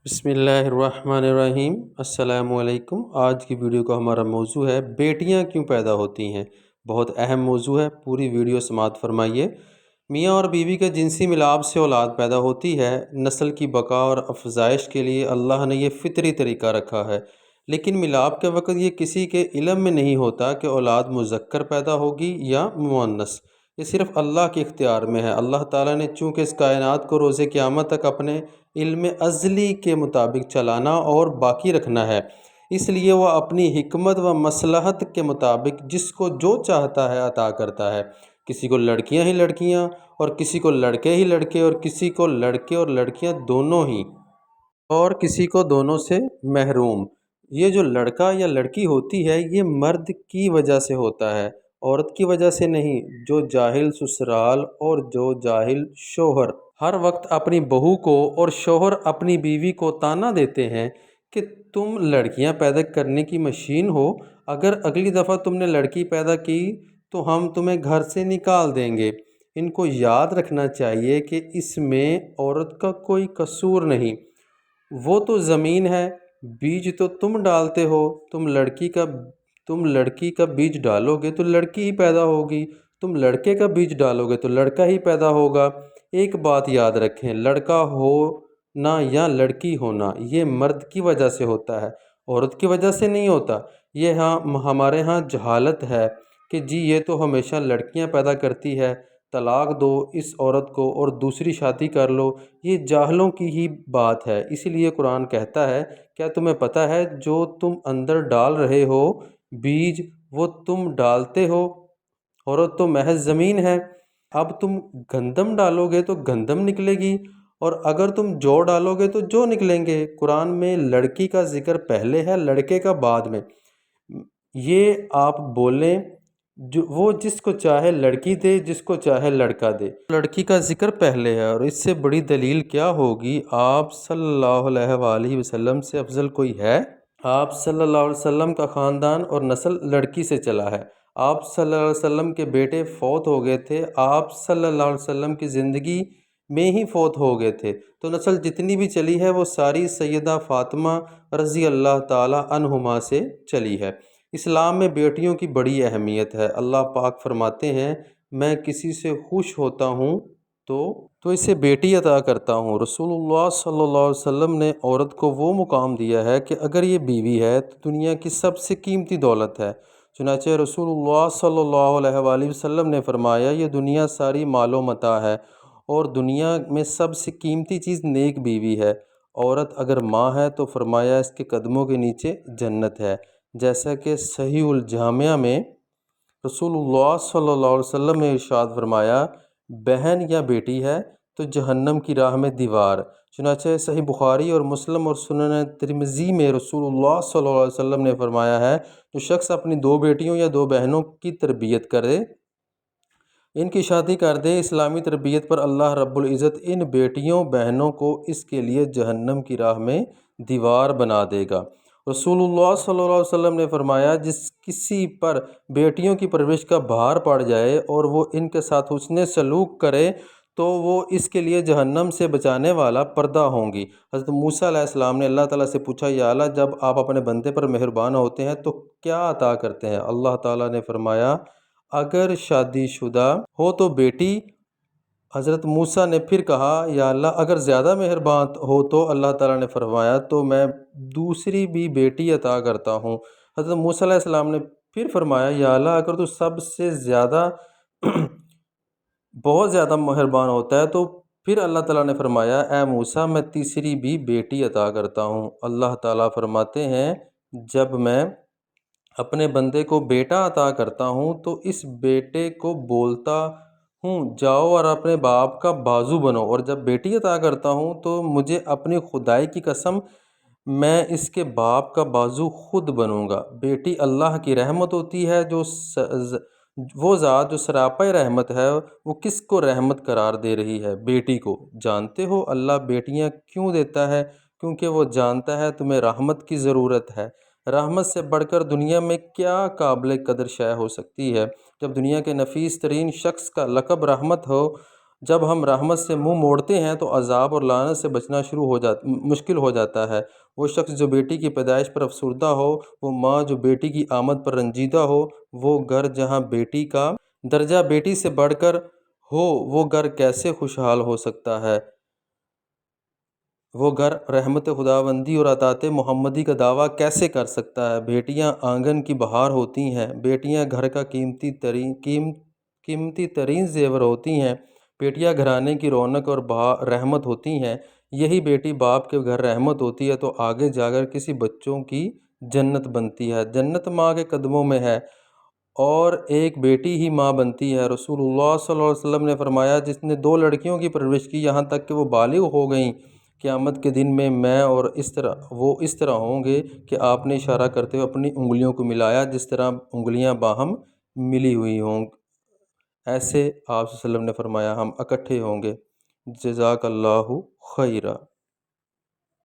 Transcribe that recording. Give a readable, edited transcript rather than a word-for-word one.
بسم اللہ الرحمن الرحیم۔ السلام علیکم۔ آج کی ویڈیو کا ہمارا موضوع ہے بیٹیاں کیوں پیدا ہوتی ہیں۔ بہت اہم موضوع ہے، پوری ویڈیو سماعت فرمائیے۔ میاں اور بیوی کا جنسی ملاپ سے اولاد پیدا ہوتی ہے۔ نسل کی بقا اور افزائش کے لیے اللہ نے یہ فطری طریقہ رکھا ہے، لیکن ملاپ کے وقت یہ کسی کے علم میں نہیں ہوتا کہ اولاد مذکر پیدا ہوگی یا مؤنث۔ یہ صرف اللہ کے اختیار میں ہے۔ اللہ تعالیٰ نے چونکہ اس کائنات کو روز قیامت تک اپنے علم ازلی کے مطابق چلانا اور باقی رکھنا ہے، اس لیے وہ اپنی حکمت و مصلحت کے مطابق جس کو جو چاہتا ہے عطا کرتا ہے۔ کسی کو لڑکیاں ہی لڑکیاں، اور کسی کو لڑکے ہی لڑکے، اور کسی کو لڑکے اور لڑکیاں دونوں ہی، اور کسی کو دونوں سے محروم۔ یہ جو لڑکا یا لڑکی ہوتی ہے یہ مرد کی وجہ سے ہوتا ہے، عورت کی وجہ سے نہیں۔ جو جاہل سسرال اور جو جاہل شوہر ہر وقت اپنی بہو کو اور شوہر اپنی بیوی کو طعنہ دیتے ہیں کہ تم لڑکیاں پیدا کرنے کی مشین ہو، اگر اگلی دفعہ تم نے لڑکی پیدا کی تو ہم تمہیں گھر سے نکال دیں گے، ان کو یاد رکھنا چاہیے کہ اس میں عورت کا کوئی قصور نہیں۔ وہ تو زمین ہے، بیج تو تم ڈالتے ہو۔ تم لڑکی کا بیج ڈالو گے تو لڑکی ہی پیدا ہوگی، تم لڑکے کا بیج ڈالو گے تو لڑکا ہی پیدا ہوگا۔ ایک بات یاد رکھیں، لڑکا ہونا یا لڑکی ہونا یہ مرد کی وجہ سے ہوتا ہے، عورت کی وجہ سے نہیں ہوتا۔ یہ ہمارے ہاں جہالت ہے کہ جی یہ تو ہمیشہ لڑکیاں پیدا کرتی ہے، طلاق دو اس عورت کو اور دوسری شادی کر لو، یہ جاہلوں کی ہی بات ہے۔ اسی لیے قرآن کہتا ہے، کیا تمہیں پتہ ہے جو تم اندر ڈال رہے ہو بیج وہ تم ڈالتے ہو، عورت تو محض زمین ہے۔ اب تم گندم ڈالو گے تو گندم نکلے گی، اور اگر تم جو ڈالو گے تو جو نکلیں گے۔ قرآن میں لڑکی کا ذکر پہلے ہے، لڑکے کا بعد میں۔ یہ آپ بولیں وہ جس کو چاہے لڑکی دے، جس کو چاہے لڑکا دے، لڑکی کا ذکر پہلے ہے، اور اس سے بڑی دلیل کیا ہوگی؟ آپ صلی اللہ علیہ وآلہ وسلم سے افضل کوئی ہے؟ آپ صلی اللہ علیہ وسلم کا خاندان اور نسل لڑکی سے چلا ہے۔ آپ صلی اللہ علیہ وسلم کے بیٹے فوت ہو گئے تھے، آپ صلی اللہ علیہ وسلم کی زندگی میں ہی فوت ہو گئے تھے، تو نسل جتنی بھی چلی ہے وہ ساری سیدہ فاطمہ رضی اللہ تعالی عنہما سے چلی ہے۔ اسلام میں بیٹیوں کی بڑی اہمیت ہے۔ اللہ پاک فرماتے ہیں، میں کسی سے خوش ہوتا ہوں تو اسے بیٹی عطا کرتا ہوں۔ رسول اللہ صلی اللہ علیہ وسلم نے عورت کو وہ مقام دیا ہے کہ اگر یہ بیوی ہے تو دنیا کی سب سے قیمتی دولت ہے۔ چنانچہ رسول اللہ صلی اللہ علیہ وآلہ وسلم نے فرمایا، یہ دنیا ساری مال و متاع ہے، اور دنیا میں سب سے قیمتی چیز نیک بیوی ہے۔ عورت اگر ماں ہے تو فرمایا اس کے قدموں کے نیچے جنت ہے، جیسا کہ صحیح الجامعہ میں رسول اللہ صلی اللہ علیہ وسلم نے ارشاد فرمایا، بہن یا بیٹی ہے تو جہنم کی راہ میں دیوار۔ چنانچہ صحیح بخاری اور مسلم اور سنن ترمذی میں رسول اللہ صلی اللہ علیہ وسلم نے فرمایا ہے، جو شخص اپنی 2 بیٹیوں یا 2 بہنوں کی تربیت کرے، ان کی شادی کر دے، اسلامی تربیت پر اللہ رب العزت ان بیٹیوں بہنوں کو اس کے لیے جہنم کی راہ میں دیوار بنا دے گا۔ رسول اللہ صلی اللہ علیہ وسلم نے فرمایا، جس کسی پر بیٹیوں کی پرورش کا بھار پڑ جائے اور وہ ان کے ساتھ حسن سلوک کرے تو وہ اس کے لیے جہنم سے بچانے والا پردہ ہوں گی۔ حضرت موسیٰ علیہ السلام نے اللہ تعالیٰ سے پوچھا، یا اللہ جب آپ اپنے بندے پر مہربان ہوتے ہیں تو کیا عطا کرتے ہیں؟ اللہ تعالیٰ نے فرمایا، اگر شادی شدہ ہو تو بیٹی۔ حضرت موسیٰ نے پھر کہا، یا اللہ اگر زیادہ مہربان ہو تو؟ اللہ تعالیٰ نے فرمایا، تو میں دوسری بھی بیٹی عطا کرتا ہوں۔ حضرت موسیٰ علیہ السلام نے پھر فرمایا، یا اللہ اگر تو سب سے زیادہ بہت زیادہ مہربان ہوتا ہے تو پھر اللہ تعالیٰ نے فرمایا، اے موسیٰ میں تیسری بھی بیٹی عطا کرتا ہوں۔ اللہ تعالیٰ فرماتے ہیں، جب میں اپنے بندے کو بیٹا عطا کرتا ہوں تو اس بیٹے کو بولتا ہوں جاؤ اور اپنے باپ کا بازو بنو، اور جب بیٹی عطا کرتا ہوں تو مجھے اپنی خدائی کی قسم میں اس کے باپ کا بازو خود بنوں گا۔ بیٹی اللہ کی رحمت ہوتی ہے، وہ ذات جو سراپا رحمت ہے وہ کس کو رحمت قرار دے رہی ہے؟ بیٹی کو۔ جانتے ہو اللہ بیٹیاں کیوں دیتا ہے؟ کیونکہ وہ جانتا ہے تمہیں رحمت کی ضرورت ہے۔ رحمت سے بڑھ کر دنیا میں کیا قابل قدر شے ہو سکتی ہے؟ جب دنیا کے نفیس ترین شخص کا لقب رحمت ہو جب ہم رحمت سے منہ موڑتے ہیں تو عذاب اور لعنت سے بچنا مشکل ہو جاتا ہے۔ وہ شخص جو بیٹی کی پیدائش پر افسردہ ہو، وہ ماں جو بیٹی کی آمد پر رنجیدہ ہو، وہ گھر جہاں بیٹی کا درجہ بیٹی سے بڑھ کر ہو، وہ گھر کیسے خوشحال ہو سکتا ہے؟ وہ گھر رحمت خداوندی اور عطاعت محمدی کا دعویٰ کیسے کر سکتا ہے؟ بیٹیاں آنگن کی بہار ہوتی ہیں، بیٹیاں گھر کا قیمتی ترین زیور ہوتی ہیں، بیٹیاں گھرانے کی رونق اور رحمت ہوتی ہیں۔ یہی بیٹی باپ کے گھر رحمت ہوتی ہے تو آگے جا کر کسی بچوں کی جنت بنتی ہے۔ جنت ماں کے قدموں میں ہے اور ایک بیٹی ہی ماں بنتی ہے۔ رسول اللہ صلی اللہ علیہ وسلم نے فرمایا، جس نے 2 لڑکیوں کی پرورش کی یہاں تک کہ وہ بالغ ہو گئیں، قیامت کے دن میں اور وہ اس طرح ہوں گے کہ آپ نے اشارہ کرتے ہوئے اپنی انگلیوں کو ملایا جس طرح انگلیاں باہم ملی ہوئی ہوں، ایسے آپ صلی اللہ علیہ وسلم نے فرمایا ہم اکٹھے ہوں گے۔ جزاک اللہ خیرہ۔